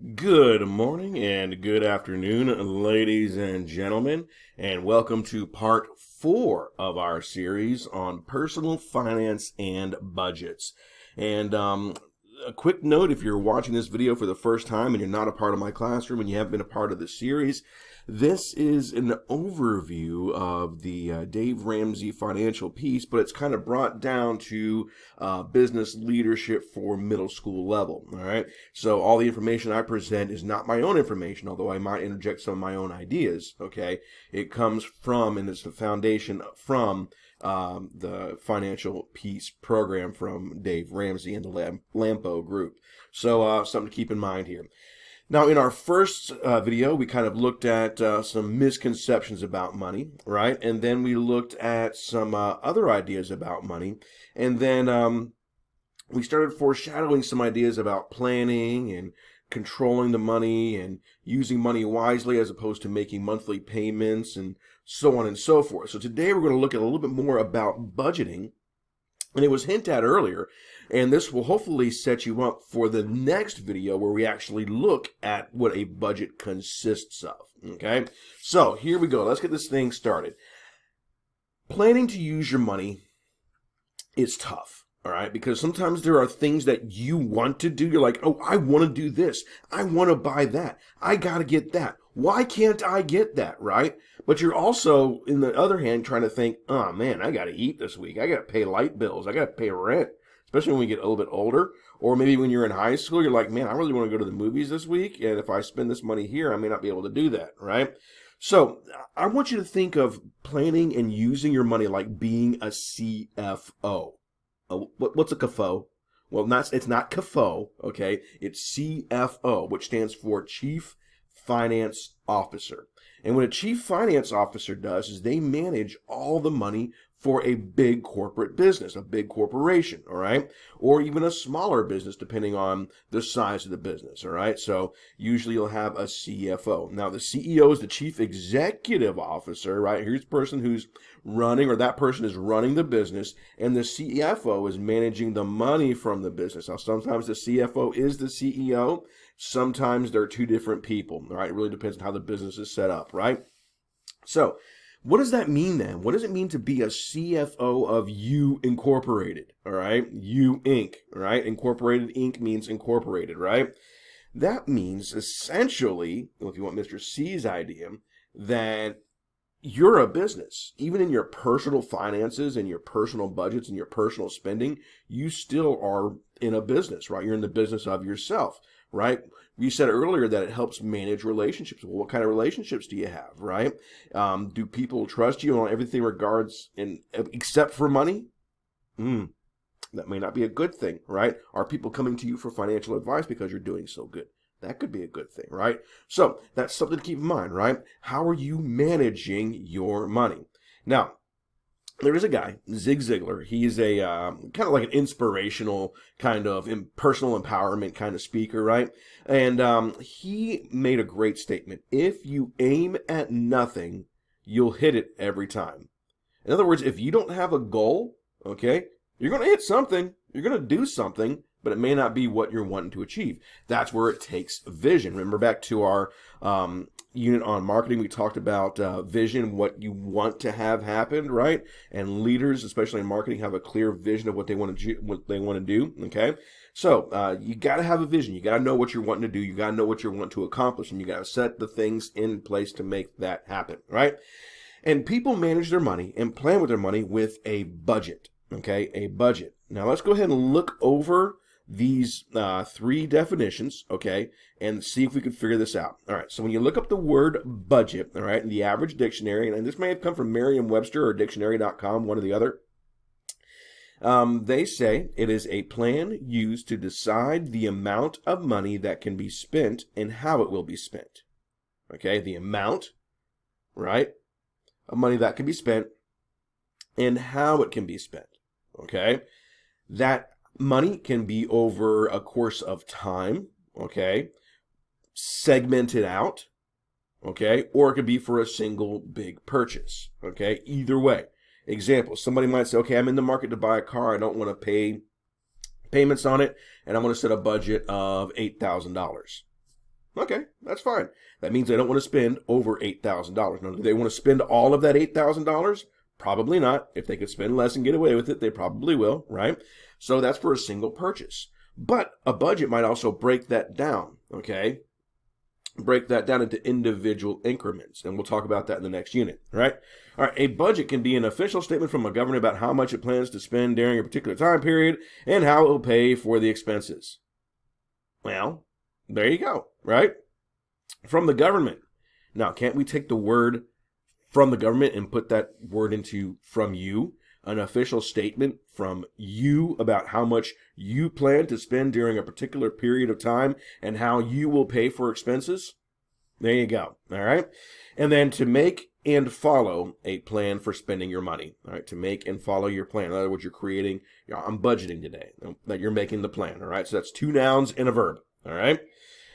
Good morning and good afternoon, ladies and gentlemen, and welcome to part 4 of our series on personal finance and budgets. And a quick note, if you're watching this video for the first time and you're not a part of my classroom and you haven't been a part of the series, this is an overview of the Dave Ramsey financial piece, but it's kind of brought down to business leadership for middle school level. All right. So all the information I present is not my own information, although I might interject some of my own ideas. Okay. It comes from, and it's the foundation from the financial peace program from Dave Ramsey and the Lampo group. So something to keep in mind here. Now, in our first video, we kind of looked at some misconceptions about money, right? And then we looked at some other ideas about money. And then we started foreshadowing some ideas about planning and controlling the money and using money wisely as opposed to making monthly payments and so on and so forth. So today we're going to look at a little bit more about budgeting. And it was hinted at earlier, and this will hopefully set you up for the next video where we actually look at what a budget consists of. Okay, so here we go. Let's get this thing started. Planning to use your money is tough. All right, because sometimes there are things that you want to do. You're like, oh, I want to do this. I want to buy that. I got to get that. Why can't I get that, right? But you're also, in the other hand, trying to think, oh man, I got to eat this week. I got to pay light bills. I got to pay rent, especially when we get a little bit older. Or maybe when you're in high school, you're like, man, I really want to go to the movies this week. And if I spend this money here, I may not be able to do that, right? So I want you to think of planning and using your money like being a CFO. What's a CFO? Well, it's not CFO, okay? It's CFO, which stands for Chief Finance Officer. And what a Chief Finance Officer does is they manage all the money for a big corporate business, a big corporation, all right? Or even a smaller business, depending on the size of the business, all right? So usually you'll have a CFO. Now, the CEO is the Chief Executive Officer, right? Here's the person who's running, or that person is running the business, and the CFO is managing the money from the business. Now, sometimes the CFO is the CEO. Sometimes they're two different people, all right? It really depends on how the business is set up, right? So, what does that mean then? What does it mean to be a CFO of You Incorporated? All right, You Inc. All right, Incorporated Inc. means incorporated, right? That means essentially, if you want Mr. C's idea, that you're a business. Even in your personal finances and your personal budgets and your personal spending, you still are in a business, right? You're in the business of yourself, right? We said earlier that it helps manage relationships. Well, what kind of relationships do you have, right? Do people trust you on everything regards except for money? That may not be a good thing, right? Are people coming to you for financial advice because you're doing so good? That could be a good thing, right? So that's something to keep in mind, right? How are you managing your money? Now, there is a guy, Zig Ziglar. He's a kind of like an inspirational kind of personal empowerment kind of speaker, right? And he made a great statement. If you aim at nothing, you'll hit it every time. In other words, if you don't have a goal, okay, you're going to hit something. You're going to do something, but it may not be what you're wanting to achieve. That's where it takes vision. Remember back to our unit on marketing, we talked about vision, what you want to have happen, right? And leaders, especially in marketing, have a clear vision of what they want to do. Okay, so you got to have a vision. You got to know what you're wanting to do. You got to know what you're wanting to accomplish, and you got to set the things in place to make that happen, right? And people manage their money and plan with their money with a budget. Okay, a budget. Now let's go ahead and look over these three definitions, okay, and see if we can figure this out. All right, so when you look up the word budget, all right, in the average dictionary, and this may have come from Merriam-Webster or dictionary.com, one or the other, they say it is a plan used to decide the amount of money that can be spent and how it will be spent. Okay, the amount, right, of money that can be spent and how it can be spent. Okay, that money can be over a course of time, okay, segmented out, okay, or it could be for a single big purchase, okay, either way. Example, somebody might say, okay, I'm in the market to buy a car. I don't want to pay payments on it, and I'm going to set a budget of $8,000. Okay, that's fine. That means they don't want to spend over $8,000. Now, do they want to spend all of that $8,000? Probably not. If they could spend less and get away with it, they probably will, right? So that's for a single purchase. But a budget might also break that down, okay? Break that down into individual increments, and we'll talk about that in the next unit, right? All right, a budget can be an official statement from a government about how much it plans to spend during a particular time period and how it will pay for the expenses. Well, there you go, right? From the government. Now, can't we take the word from the government and put that word into from you? An official statement from you about how much you plan to spend during a particular period of time and how you will pay for expenses? There you go. All right. And then to make and follow a plan for spending your money. All right. To make and follow your plan. In other words, you're creating, I'm budgeting today, that you're making the plan. All right. So that's two nouns and a verb. All right.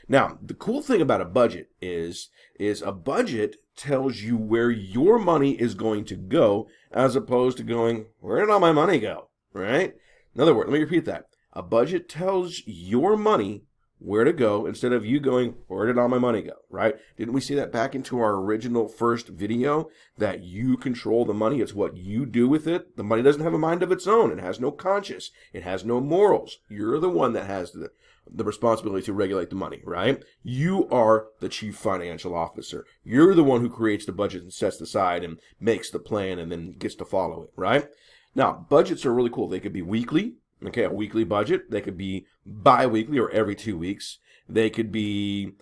Now, the cool thing about a budget is a budget tells you where your money is going to go as opposed to going, where did all my money go, right? In other words, let me repeat that. A budget tells your money where to go instead of you going, where did all my money go, right? Didn't we see that back into our original first video that you control the money? It's what you do with it. The money doesn't have a mind of its own. It has no conscience. It has no morals. You're the one that has the responsibility to regulate the money, right? You are the chief financial officer. You're the one who creates the budget and sets the side and makes the plan and then gets to follow it, right? Now, budgets are really cool. They could be weekly, okay, a weekly budget. They could be bi-weekly or every 2 weeks. They could be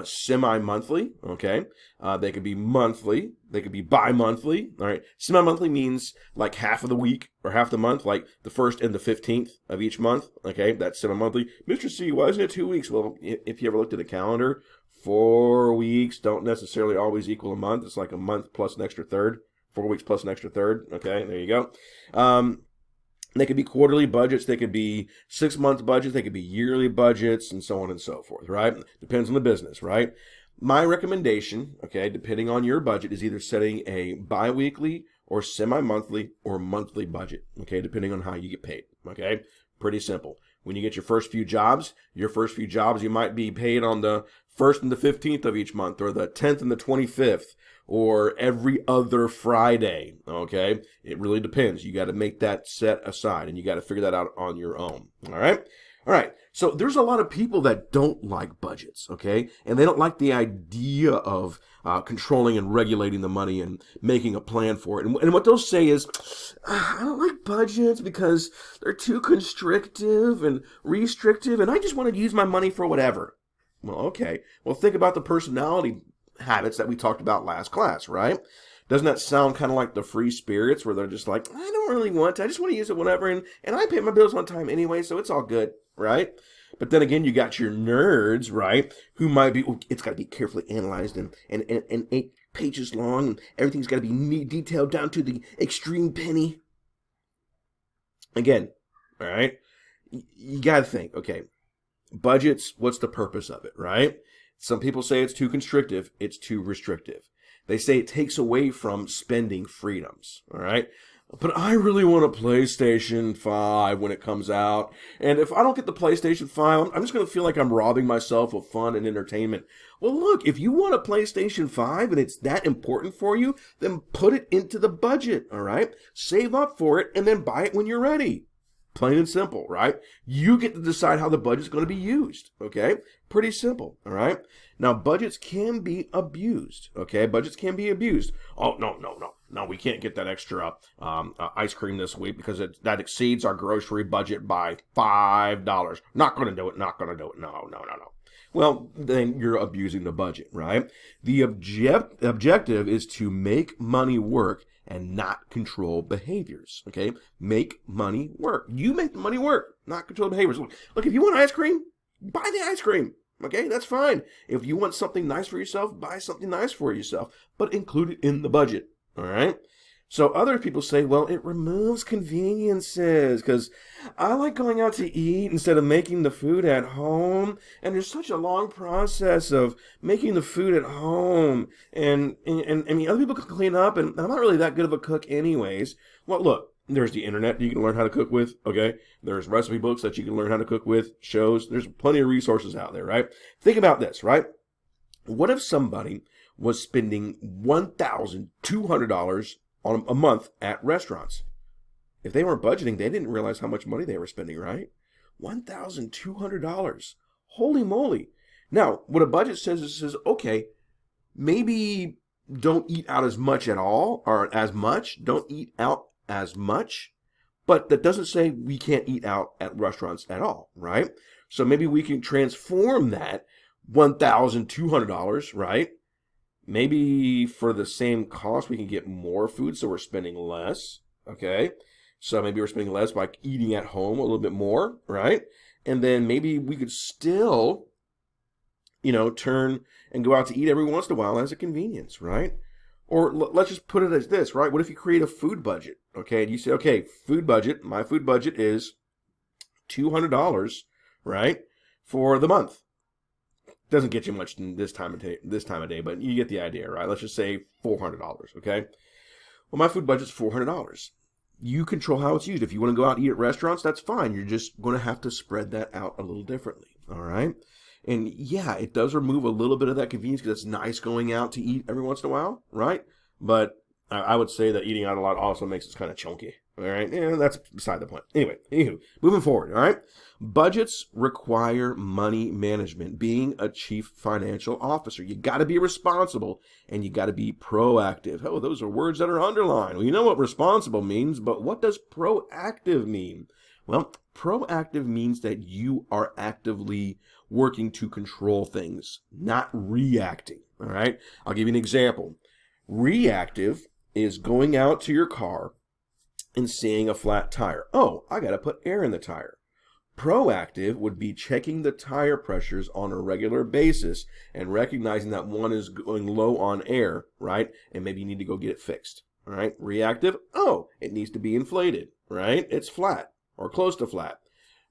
semi-monthly, okay? They could be monthly. They could be bi-monthly, all right? Semi-monthly means like half of the week or half the month, like the 1st and the 15th of each month, okay? That's semi-monthly. Mr. C, why isn't it 2 weeks? Well, if you ever looked at a calendar, 4 weeks don't necessarily always equal a month. It's like a month plus an extra third. 4 weeks plus an extra third, okay? There you go. They could be quarterly budgets. They could be 6-month budgets. They could be yearly budgets and so on and so forth, right? Depends on the business, right? My recommendation, okay, depending on your budget, is either setting a bi-weekly or semi-monthly or monthly budget, okay, depending on how you get paid, okay? Pretty simple. When you get your first few jobs, you might be paid on the 1st and the 15th of each month or the 10th and the 25th. Or every other Friday, okay? It really depends. You got to make that set aside, and you got to figure that out on your own, all right? All right, so there's a lot of people that don't like budgets, okay? And they don't like the idea of controlling and regulating the money and making a plan for it. And what they'll say is, I don't like budgets because they're too constrictive and restrictive, and I just want to use my money for whatever. Well, okay. Well, think about the personality habits that we talked about last class, right? Doesn't that sound kind of like the free spirits where they're just like, I don't really want to, I just want to use it whenever, and I pay my bills on time anyway, so it's all good, right? But then again, you got your nerds, right, who might be, it's got to be carefully analyzed and 8 pages long, and everything's got to be detailed down to the extreme penny. Again, all right, you got to think, okay, budgets, what's the purpose of it, right? Some people say it's too constrictive, it's too restrictive. They say it takes away from spending freedoms, all right? But I really want a PlayStation 5 when it comes out. And if I don't get the PlayStation 5, I'm just going to feel like I'm robbing myself of fun and entertainment. Well, look, if you want a PlayStation 5 and it's that important for you, then put it into the budget, all right? Save up for it and then buy it when you're ready. Plain and simple, right? You get to decide how the budget's going to be used, okay? Pretty simple, all right? Now, budgets can be abused, okay? Budgets can be abused. Oh, no, we can't get that extra ice cream this week because that exceeds our grocery budget by $5. Not going to do it, no. Well, then you're abusing the budget, right? The objective is to make money work and not control behaviors, okay? Make money work. You make the money work, not control behaviors. Look, if you want ice cream, buy the ice cream, okay? That's fine. If you want something nice for yourself, buy something nice for yourself, but include it in the budget, all right? So other people say, well, it removes conveniences because I like going out to eat instead of making the food at home. And there's such a long process of making the food at home. And I mean, other people can clean up, and I'm not really that good of a cook anyways. Well, look, There's the internet you can learn how to cook with, okay? There's recipe books that you can learn how to cook with, shows. There's plenty of resources out there, right? Think about this, right? What if somebody was spending $1,200 on a month at restaurants? If they weren't budgeting, they didn't realize how much money they were spending, right? $1,200. Holy moly. Now, what a budget says is, okay, maybe don't eat out as much at all, or as much. Don't eat out as much. But that doesn't say we can't eat out at restaurants at all, right? So maybe we can transform that $1,200, right? Maybe for the same cost, we can get more food, so we're spending less, okay? So maybe we're spending less by eating at home a little bit more, right? And then maybe we could still, turn and go out to eat every once in a while as a convenience, right? Or let's just put it as this, right? What if you create a food budget, okay? And you say, okay, food budget, my food budget is $200, right, for the month. Doesn't get you much this time of day, but you get the idea, right? Let's just say $400, okay? Well, my food budget's $400. You control how it's used. If you want to go out and eat at restaurants, that's fine. You're just going to have to spread that out a little differently, all right? And yeah, it does remove a little bit of that convenience because it's nice going out to eat every once in a while, right? But I would say that eating out a lot also makes us kind of chunky, all right? And that's beside the point. Anywho, moving forward, all right? Budgets require money management. Being a chief financial officer, you got to be responsible and you got to be proactive. Oh, those are words that are underlined. Well, you know what responsible means, but what does proactive mean? Well, proactive means that you are actively working to control things, not reacting, all right? I'll give you an example. Reactive is going out to your car and seeing a flat tire. Oh, I got to put air in the tire. Proactive would be checking the tire pressures on a regular basis and recognizing that one is going low on air, right? And maybe you need to go get it fixed, all right? Reactive, oh, it needs to be inflated, right? It's flat or close to flat.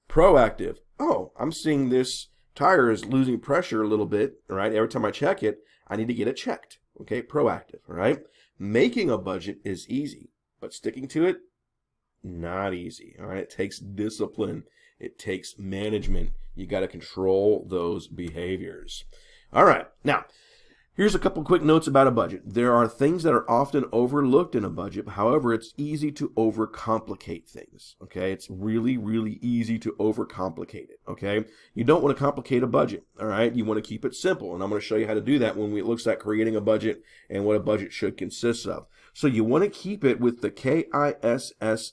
Proactive, oh, I'm seeing this tire is losing pressure a little bit, all right? Every time I check it, I need to get it checked, okay? Proactive, all right? Making a budget is easy, but sticking to it, not easy, all right? It takes discipline. It takes management. You got to control those behaviors. All right. Now, here's a couple quick notes about a budget. There are things that are often overlooked in a budget. However, it's easy to overcomplicate things. Okay. It's really, really easy to overcomplicate it. Okay. You don't want to complicate a budget. All right. You want to keep it simple. And I'm going to show you how to do that when it looks at creating a budget and what a budget should consist of. So you want to keep it with the KISS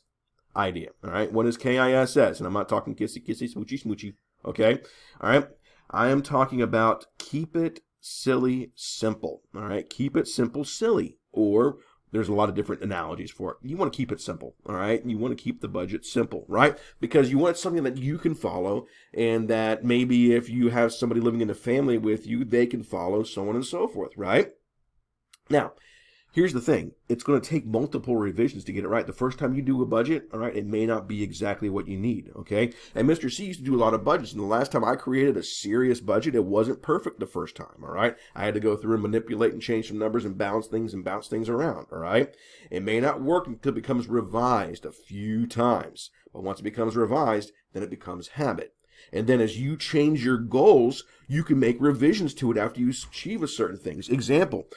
idea. All right. What is KISS? And I'm not talking kissy, kissy, smoochy, smoochy. Okay. All right. I am talking about keep it silly, simple. All right. Keep it simple, silly. Or there's a lot of different analogies for it. You want to keep it simple. All right. You want to keep the budget simple, right? Because you want something that you can follow and that maybe if you have somebody living in the family with you, they can follow, so on and so forth, right? Now, here's the thing. It's going to take multiple revisions to get it right. The first time you do a budget, all right, it may not be exactly what you need, okay? And Mr. C used to do a lot of budgets, and the last time I created a serious budget, it wasn't perfect the first time, all right? I had to go through and manipulate and change some numbers and bounce things around, all right? It may not work until it becomes revised a few times, but once it becomes revised, then it becomes habit. And then as you change your goals, you can make revisions to it after you achieve a certain things. Example,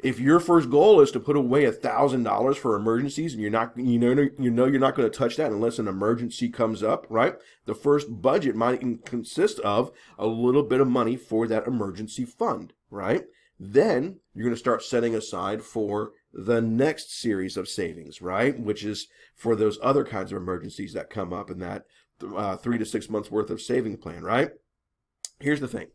if your first goal is to put away $1,000 for emergencies and you're not going to touch that unless an emergency comes up, right? The first budget might consist of a little bit of money for that emergency fund, right? Then you're going to start setting aside for the next series of savings, right? Which is for those other kinds of emergencies that come up in that 3 to 6 months worth of saving plan, right? Here's the thing.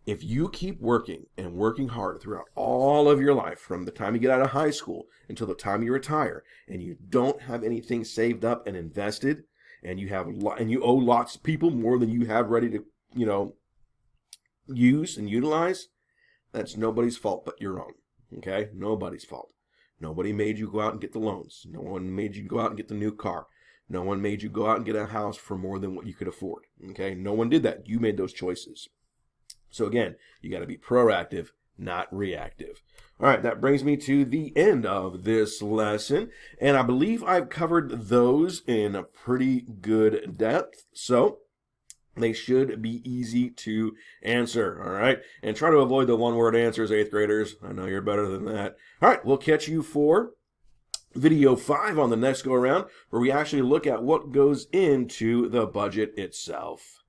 If you keep working and working hard throughout all of your life, from the time you get out of high school until the time you retire, and you don't have anything saved up and invested, and you owe lots of people more than you have ready to, use and utilize, that's nobody's fault but your own. Okay? Nobody's fault. Nobody made you go out and get the loans. No one made you go out and get the new car. No one made you go out and get a house for more than what you could afford. Okay? No one did that. You made those choices. So again, you got to be proactive, not reactive. All right, that brings me to the end of this lesson, and I believe I've covered those in a pretty good depth, so they should be easy to answer, all right? And try to avoid the one-word answers, 8th graders. I know you're better than that. All right, we'll catch you for video 5 on the next go-around, where we actually look at what goes into the budget itself.